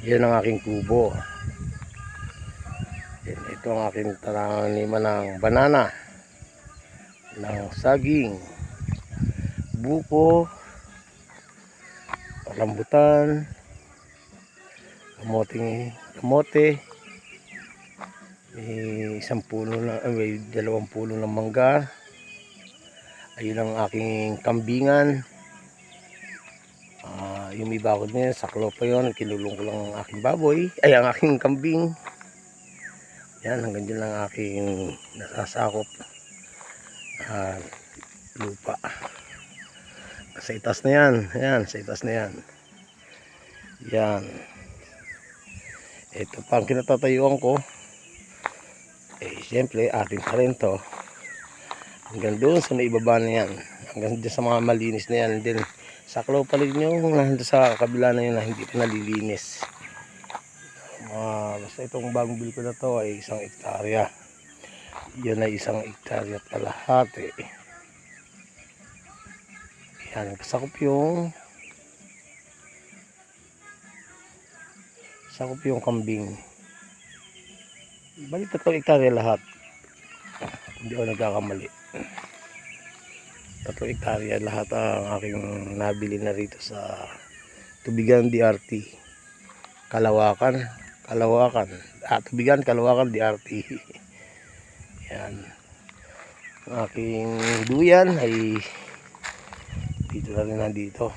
Yan ang aking kubo. Yan, ito ang aking taniman ng banana, ng saging, buko, rambutan, kamote, may isang puno na, may 2 puno ng mangga. Ayun ang aking kambingan. Yung may bakod na yun, saklo pa yun, kinulong ko lang ang aking baboy, ay ang aking kambing. Yan, hanggang dyan lang aking nasasakop lupa. Sa itas na yan, yan, sa itas na yan. Yan. Ito pa ang kinatatayuan ko. Siyempre, atin pa rin to. Hanggang doon sa naibaba na yan. Hanggang dyan sa mga malinis na yan. And then, saklo pa rin yung sa kabila na yun na hindi pa nalilinis. Basta itong bagong bili ko na to ay 1 hektarya. Yun ay 1 hektarya at kalahati. Yan, sakop yung kambing. Balik 3 hektarya lahat. Hindi ako nagkakamali. 3 hektarya lahat ang aking nabili na rito sa Tubigan DRT. Kalawakan, Tubigan, Kalawakan DRT. Yan. Ang aking duyan ay dito na rin nandito.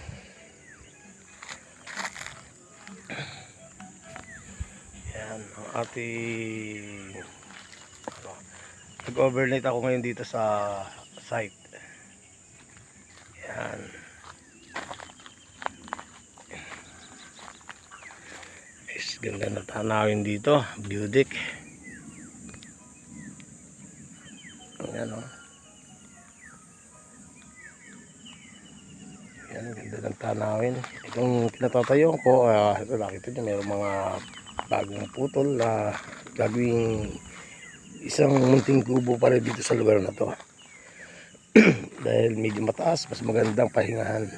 Yan ang ating nag-overnight ako ngayon dito sa site. Yan. Ganda na tanawin dito, view deck. Ayan o. Yan, ganda ng tanawin. Itong pinatatayon ko, ito nakita nyo, mayroong mga bagong putol na gagawing isang munting kubo pa rin dito sa lugar na to. Dahil medyo mataas, mas magandang pahingahan.